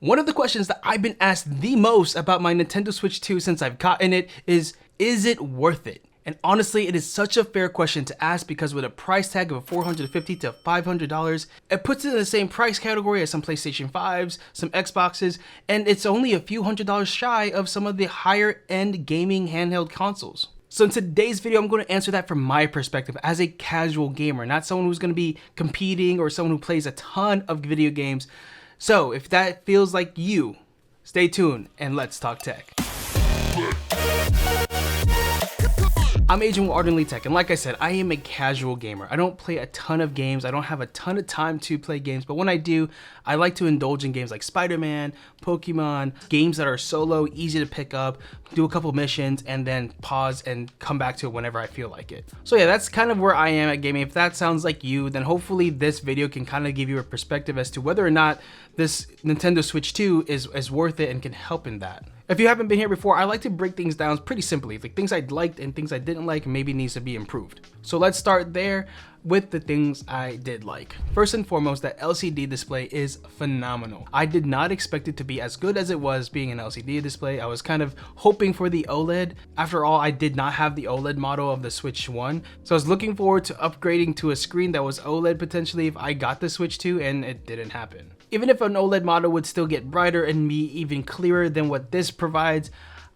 One of the questions that I've been asked the most about my Nintendo Switch 2 since I've gotten it is it worth it? And honestly, it is such a fair question to ask because with a price tag of $450 to $500, it puts it in the same price category as some PlayStation 5s, some Xboxes, and it's only a few $100s shy of some of the higher end gaming handheld consoles. So in today's video, I'm going to answer that from my perspective as a casual gamer, not someone who's going to be competing or someone who plays a ton of video games. So if that feels like you, stay tuned and let's talk tech. I'm Agent with Ardently Tech, and like I said, I am a casual gamer. I don't play a ton of games. I don't have a ton of time to play games, but when I do, I like to indulge in games like Spider-Man, Pokemon, games that are solo, easy to pick up, do a couple missions, and then pause and come back to it whenever I feel like it. So yeah, that's kind of where I am at gaming. If that sounds like you, then hopefully this video can kind of give you a perspective as to whether or not this Nintendo Switch 2 is worth it and can help in that. If you haven't been here before, I like to break things down pretty simply, like things I liked and things I didn't like and maybe needs to be improved. So let's start there with the things I did like. First and foremost, that LCD display is phenomenal. I did not expect it to be as good as it was being an LCD display. I was kind of hoping for the OLED. After all, I did not have the OLED model of the Switch 1. So I was looking forward to upgrading to a screen that was OLED potentially if I got the Switch 2, and it didn't happen. Even if an OLED model would still get brighter and be even clearer than what this provides,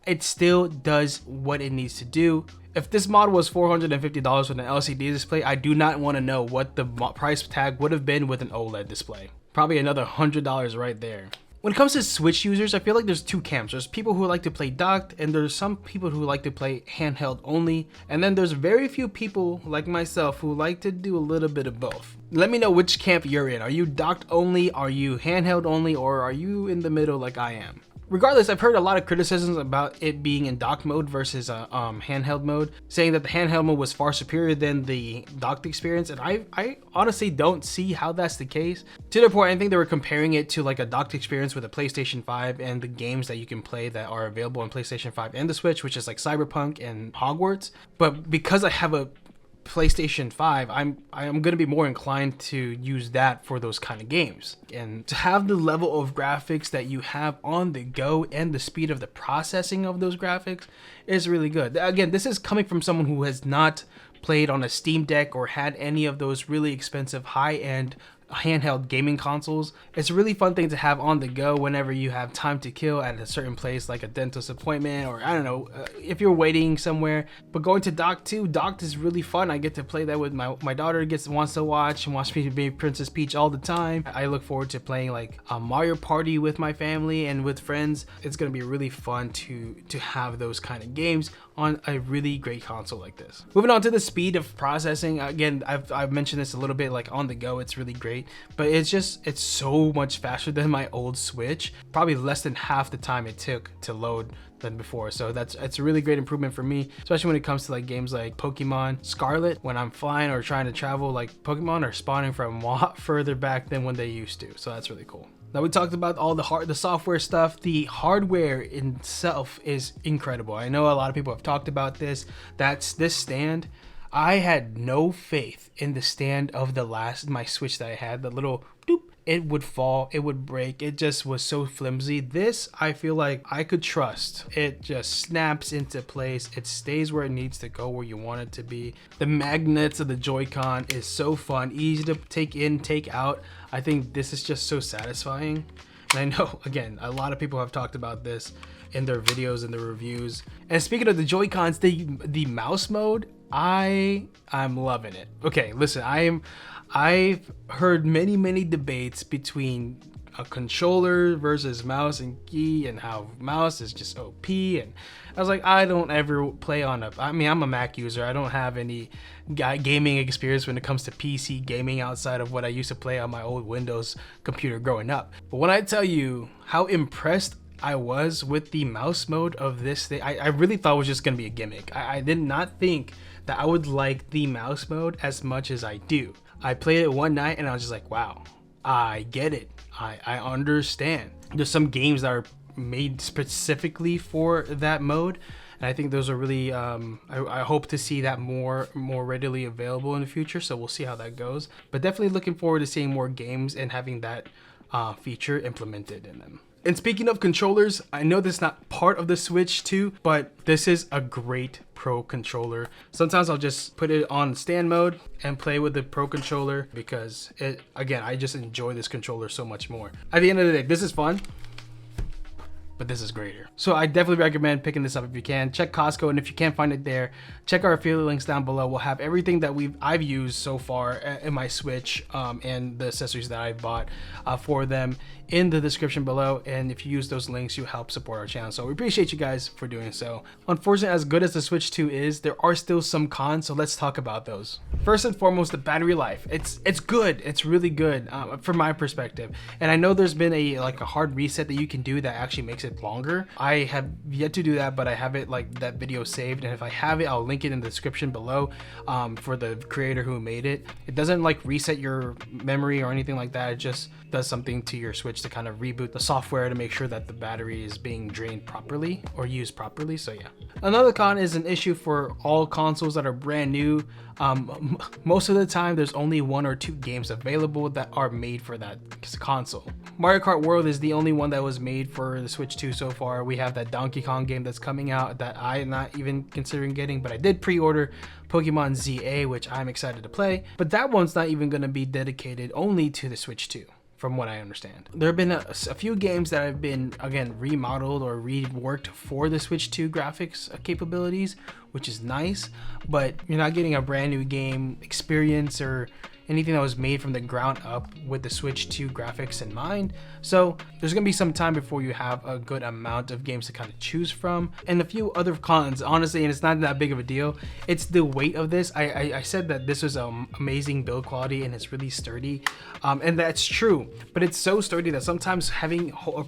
it still does what it needs to do. If this model was $450 with an LCD display, I do not want to know what the price tag would have been with an OLED display. Probably another $100 right there. When it comes to Switch users, I feel like there's two camps. There's people who like to play docked, and there's some people who like to play handheld only. And then there's very few people like myself who like to do a little bit of both. Let me know which camp you're in. Are you docked only? Are you handheld only? Or are you in the middle like I am? Regardless, I've heard a lot of criticisms about it being in dock mode versus handheld mode, saying that the handheld mode was far superior than the docked experience, and I honestly don't see how that's the case. To the point, I think they were comparing it to like a docked experience with a PlayStation 5 and the games that you can play that are available on PlayStation 5 and the Switch, which is like Cyberpunk and Hogwarts. But because I have a PlayStation 5, I'm going to be more inclined to use that for those kind of games. And to have the level of graphics that you have on the go and the speed of the processing of those graphics is really good. Again, this is coming from someone who has not played on a Steam Deck or had any of those really expensive high-end handheld gaming consoles. It's a really fun thing to have on the go whenever you have time to kill at a certain place, like a dentist appointment, or I don't know, if you're waiting somewhere. But going to docked too, docked is really fun. I get to play that with my daughter. Wants to watch me be Princess Peach all the time. I look forward to playing like a Mario Party with my family and with friends. It's gonna be really fun to have those kind of games on a really great console like this. Moving on to the speed of processing, again, I've mentioned this a little bit, like on the go it's really great, but it's so much faster than my old Switch. Probably less than half the time it took to load than before. So it's a really great improvement for me, especially when it comes to like games like Pokemon Scarlet. When I'm flying or trying to travel, like Pokemon are spawning from a lot further back than when they used to, so that's really cool. Now we talked about all the software stuff. The hardware itself is incredible. I know a lot of people have talked about this. That's this stand. I had no faith in the stand of my Switch that I had. The little doop, it would fall, it would break. It just was so flimsy. This, I feel like I could trust. It just snaps into place. It stays where it needs to go, where you want it to be. The magnets of the Joy-Con is so fun, easy to take in, take out. I think this is just so satisfying. And I know, again, a lot of people have talked about this in their videos and their reviews. And speaking of the Joy-Cons, the mouse mode, I'm loving it. Okay, listen, I've heard many debates between a controller versus mouse and key, and how mouse is just OP. And I was like, I don't ever play on I'm a Mac user. I don't have any gaming experience when it comes to PC gaming outside of what I used to play on my old Windows computer growing up. But when I tell you how impressed I was with the mouse mode of this thing, I really thought it was just gonna be a gimmick. I did not think that I would like the mouse mode as much as I do. I played it one night and I was just like, wow, I get it. I understand. There's some games that are made specifically for that mode, and I think those are really I hope to see that more readily available in the future, so we'll see how that goes. But definitely looking forward to seeing more games and having that feature implemented in them. And speaking of controllers, I know this is not part of the Switch 2, but this is a great Pro controller. Sometimes I'll just put it on stand mode and play with the Pro controller because again, I just enjoy this controller so much more. At the end of the day, this is fun, but this is greater. So I definitely recommend picking this up if you can. Check Costco, and if you can't find it there, check our affiliate links down below. We'll have everything that I've used so far in my Switch and the accessories that I bought for them in the description below. And if you use those links, you help support our channel. So we appreciate you guys for doing so. Unfortunately, as good as the Switch 2 is, there are still some cons, so let's talk about those. First and foremost, the battery life. It's good. It's really good from my perspective. And I know there's been a hard reset that you can do that actually makes it longer. I have yet to do that, but I have it that video saved, and if I have it, I'll link it in the description below for the creator who made it. It doesn't reset your memory or anything like that. It just does something to your Switch to kind of reboot the software to make sure that the battery is being drained properly or used properly. So yeah. Another con is an issue for all consoles that are brand new. Most of the time there's only 1 or 2 games available that are made for that console. Mario Kart World is the only one that was made for the Switch 2 so far. We have that Donkey Kong game that's coming out that I'm not even considering getting, but I did pre-order Pokemon ZA, which I'm excited to play, but that one's not even going to be dedicated only to the Switch 2. From what I understand, there have been a few games that have been, again, remodeled or reworked for the Switch 2 graphics capabilities, which is nice, but you're not getting a brand new game experience or anything that was made from the ground up with the Switch 2 graphics in mind. So there's gonna be some time before you have a good amount of games to kind of choose from. And a few other cons, honestly, and it's not that big of a deal, it's the weight of this. I said that this was amazing build quality and it's really sturdy, and that's true, but it's so sturdy that sometimes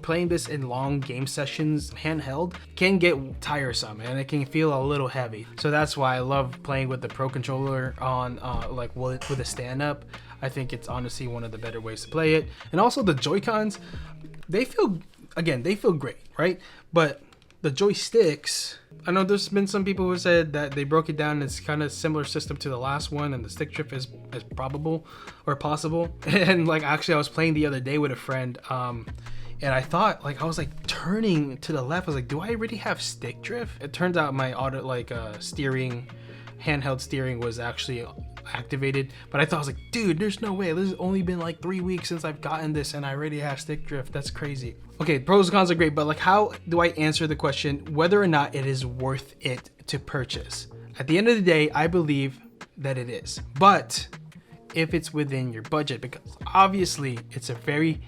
playing this in long game sessions handheld can get tiresome and it can feel a little heavy. So that's why I love playing with the Pro controller on with a stand-up. I think it's honestly one of the better ways to play it. And also the Joy-Cons, they feel great, right? But the joysticks, I know there's been some people who said that they broke it down and it's kind of similar system to the last one, and the stick drift is probable or possible. And actually I was playing the other day with a friend, and I thought, I was turning to the left. I was like, do I already have stick drift? It turns out my auto handheld steering was actually activated, but I thought, I was like, dude, there's no way. This has only been 3 weeks since I've gotten this and I already have stick drift. That's crazy. Okay, pros and cons are great, but how do I answer the question whether or not it is worth it to purchase? At the end of the day, I believe that it is, but if it's within your budget, because obviously it's a very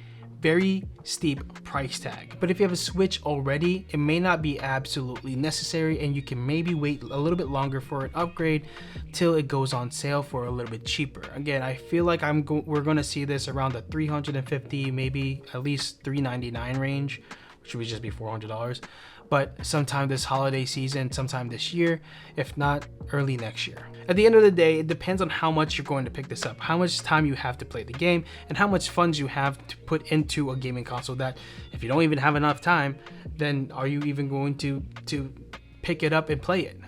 steep price tag. But if you have a Switch already, it may not be absolutely necessary, and you can maybe wait a little bit longer for an upgrade till it goes on sale for a little bit cheaper. Again, I feel like we're going to see this around the $350, maybe at least $399 range, which would just be $400. But sometime this holiday season, sometime this year, if not early next year. At the end of the day, it depends on how much you're going to pick this up, how much time you have to play the game, and how much funds you have to put into a gaming console that if you don't even have enough time, then are you even going to pick it up and play it?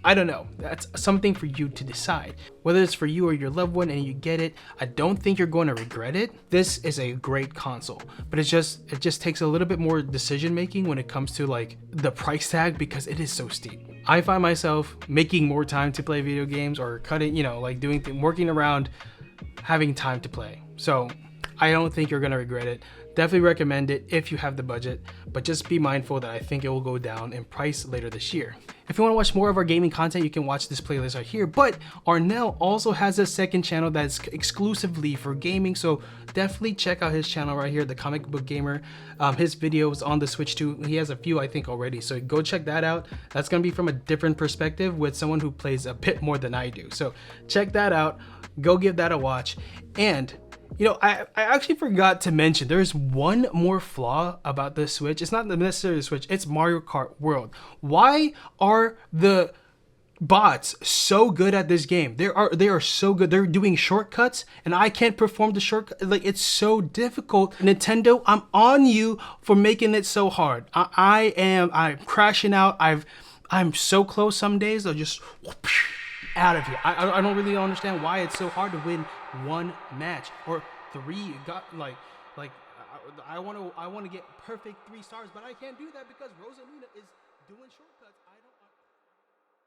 I don't know. That's something for you to decide. Whether it's for you or your loved one and you get it, I don't think you're going to regret it. This is a great console, but it just takes a little bit more decision making when it comes to the price tag, because it is so steep. I find myself making more time to play video games or cutting, working around having time to play. So I don't think you're going to regret it. Definitely recommend it if you have the budget, but just be mindful that I think it will go down in price later this year. If you want to watch more of our gaming content, you can watch this playlist right here, but Arnell also has a second channel that's exclusively for gaming, so definitely check out his channel right here, The Comic Book Gamer. His videos on the Switch 2, he has a few I think already, so go check that out. That's going to be from a different perspective with someone who plays a bit more than I do, so check that out, go give that a watch. And I actually forgot to mention there's one more flaw about the Switch. It's not necessarily the Switch, it's Mario Kart World. Why are the bots so good at this game? They are so good. They're doing shortcuts and I can't perform the shortcut. It's so difficult. Nintendo, I'm on you for making it so hard. I'm crashing out. I'm so close some days. I'll just out of here. I don't really understand why it's so hard to win one match or three. I want to get perfect 3 stars, but I can't do that because Rosalina is doing shortcuts. I don't.